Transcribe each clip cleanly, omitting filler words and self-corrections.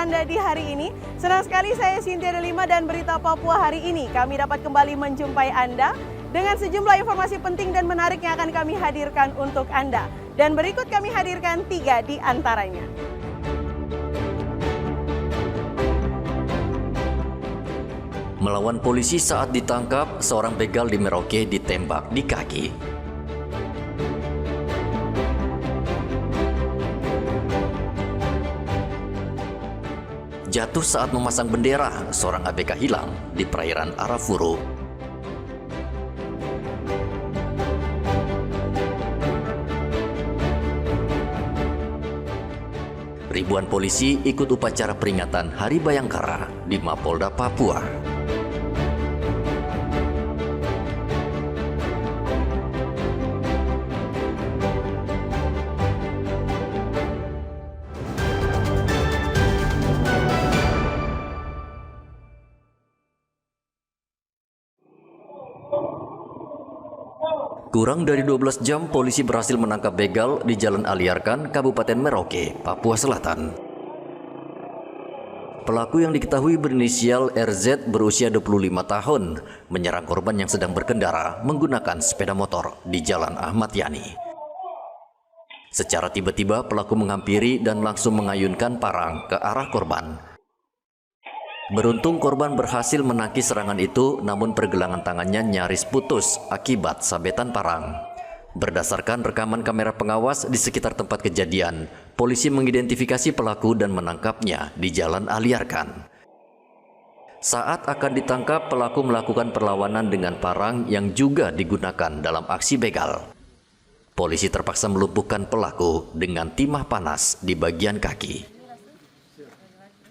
Anda di hari ini. Senang sekali saya Cynthia Delima dan Berita Papua hari ini. Kami dapat kembali menjumpai Anda dengan sejumlah informasi penting dan menarik yang akan kami hadirkan untuk Anda. Dan berikut kami hadirkan 3 di antaranya. Melawan polisi saat ditangkap, seorang begal di Merauke ditembak di kaki. Jatuh saat memasang bendera, seorang ABK hilang di perairan Arafuru. Ribuan polisi ikut upacara peringatan Hari Bayangkara di Mapolda Papua. Kurang dari 12 jam, polisi berhasil menangkap begal di Jalan Aliarkan, Kabupaten Merauke, Papua Selatan. Pelaku yang diketahui berinisial RZ berusia 25 tahun, menyerang korban yang sedang berkendara menggunakan sepeda motor di Jalan Ahmad Yani. Secara tiba-tiba, pelaku menghampiri dan langsung mengayunkan parang ke arah korban. Beruntung korban berhasil menangkis serangan itu, namun pergelangan tangannya nyaris putus akibat sabetan parang. Berdasarkan rekaman kamera pengawas di sekitar tempat kejadian, polisi mengidentifikasi pelaku dan menangkapnya di Jalan Aliarkan. Saat akan ditangkap, pelaku melakukan perlawanan dengan parang yang juga digunakan dalam aksi begal. Polisi terpaksa melumpuhkan pelaku dengan timah panas di bagian kaki.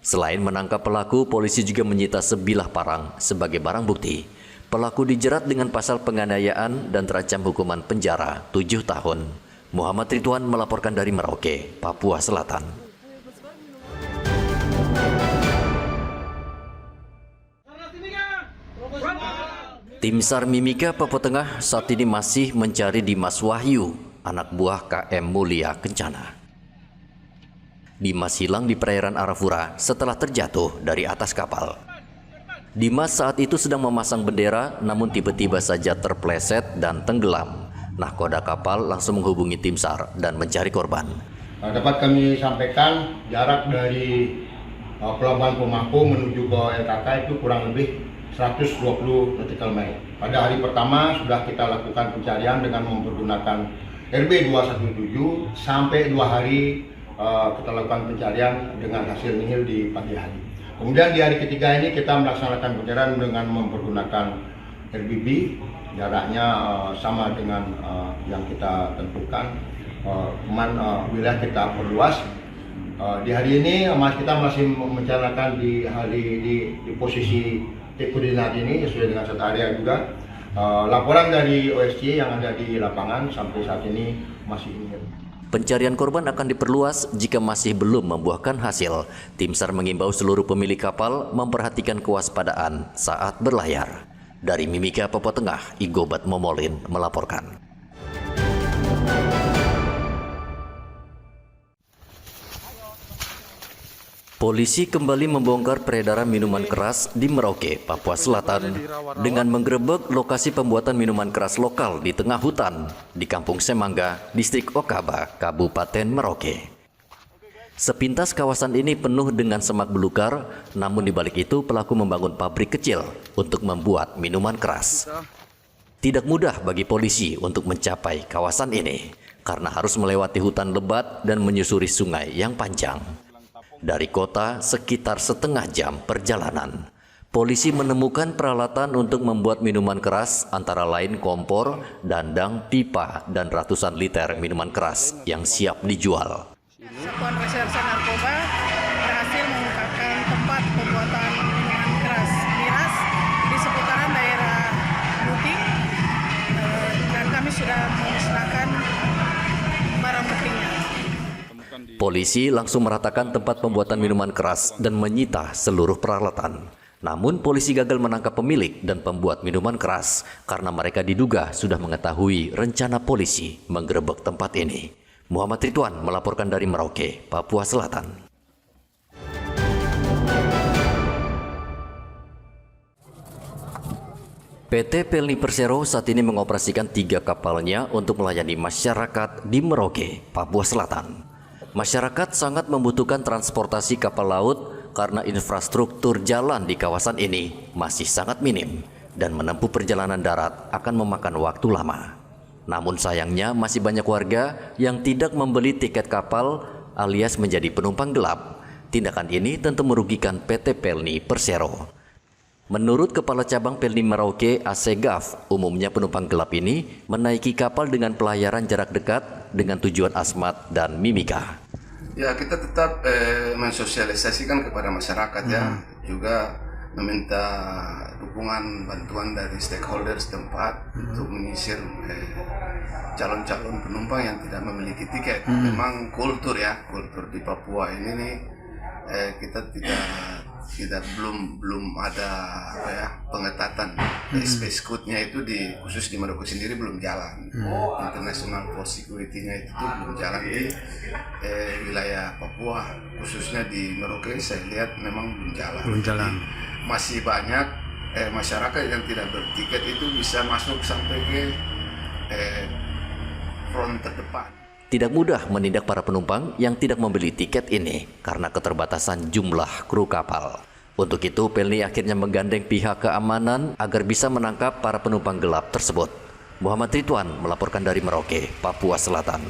Selain menangkap pelaku, polisi juga menyita sebilah parang sebagai barang bukti. Pelaku dijerat dengan pasal penganiayaan dan terancam hukuman penjara 7 tahun. Muhammad Ridwan melaporkan dari Merauke, Papua Selatan. Tim SAR Mimika Papua Tengah saat ini masih mencari Dimas Wahyu, anak buah KM Mulia Kencana. Dimas hilang di perairan Arafura setelah terjatuh dari atas kapal. Dimas saat itu sedang memasang bendera, namun tiba-tiba saja terpleset dan tenggelam. Nahkoda kapal langsung menghubungi tim SAR dan mencari korban. Dapat kami sampaikan jarak dari Pelabuhan Pemako menuju ke LKK itu kurang lebih 120 nautical mile. Pada hari pertama sudah kita lakukan pencarian dengan menggunakan RB 217 sampai 2 hari. Kita lakukan pencarian dengan hasil nihil di pagi hari. Kemudian di hari ketiga ini kita melaksanakan pencarian dengan mempergunakan RBB, jaraknya sama dengan yang kita tentukan. Wilayah kita perluas. Di hari ini kita masih mencanakan di posisi koordinat ini sesuai dengan satu area juga. Laporan dari OSC yang ada di lapangan sampai saat ini masih nihil. Pencarian korban akan diperluas jika masih belum membuahkan hasil. Tim SAR mengimbau seluruh pemilik kapal memperhatikan kewaspadaan saat berlayar. Dari Mimika Papua Tengah, Igobat Momolin melaporkan. Polisi kembali membongkar peredaran minuman keras di Merauke, Papua Selatan dengan menggerebek lokasi pembuatan minuman keras lokal di tengah hutan di Kampung Semangga, Distrik Okaba, Kabupaten Merauke. Sepintas kawasan ini penuh dengan semak belukar, namun di balik itu pelaku membangun pabrik kecil untuk membuat minuman keras. Tidak mudah bagi polisi untuk mencapai kawasan ini karena harus melewati hutan lebat dan menyusuri sungai yang panjang. Dari kota sekitar setengah jam perjalanan, polisi menemukan peralatan untuk membuat minuman keras antara lain kompor, dandang, pipa, dan ratusan liter minuman keras yang siap dijual. Satuan Reserse Narkoba berhasil mengungkapkan tempat pembuatan minuman keras miras di seputaran daerah Buting dan kami sudah memusnahkan barang buktinya. Polisi langsung meratakan tempat pembuatan minuman keras dan menyita seluruh peralatan. Namun polisi gagal menangkap pemilik dan pembuat minuman keras karena mereka diduga sudah mengetahui rencana polisi menggerebek tempat ini. Muhammad Ridwan melaporkan dari Merauke, Papua Selatan. PT Pelni Persero saat ini mengoperasikan 3 kapalnya untuk melayani masyarakat di Merauke, Papua Selatan. Masyarakat sangat membutuhkan transportasi kapal laut karena infrastruktur jalan di kawasan ini masih sangat minim dan menempuh perjalanan darat akan memakan waktu lama. Namun sayangnya masih banyak warga yang tidak membeli tiket kapal alias menjadi penumpang gelap. Tindakan ini tentu merugikan PT Pelni Persero. Menurut Kepala Cabang Pelni Merauke Asegaf, umumnya penumpang gelap ini menaiki kapal dengan pelayaran jarak dekat dengan tujuan Asmat dan Mimika. Ya, kita tetap mensosialisasikan kepada masyarakat ya, juga meminta dukungan bantuan dari stakeholder setempat untuk menyisir calon-calon penumpang yang tidak memiliki tiket. Memang kultur di Papua ini nih kita belum ada pengetatan. Space code-nya itu khusus di Merauke sendiri belum jalan. International Force Security-nya itu belum jalan di wilayah Papua, khususnya di Merauke saya lihat memang belum jalan. Masih banyak masyarakat yang tidak bertiket itu bisa masuk sampai ke front terdepan. Tidak mudah menindak para penumpang yang tidak membeli tiket ini karena keterbatasan jumlah kru kapal. Untuk itu, Pelni akhirnya menggandeng pihak keamanan agar bisa menangkap para penumpang gelap tersebut. Muhammad Ridwan melaporkan dari Merauke, Papua Selatan.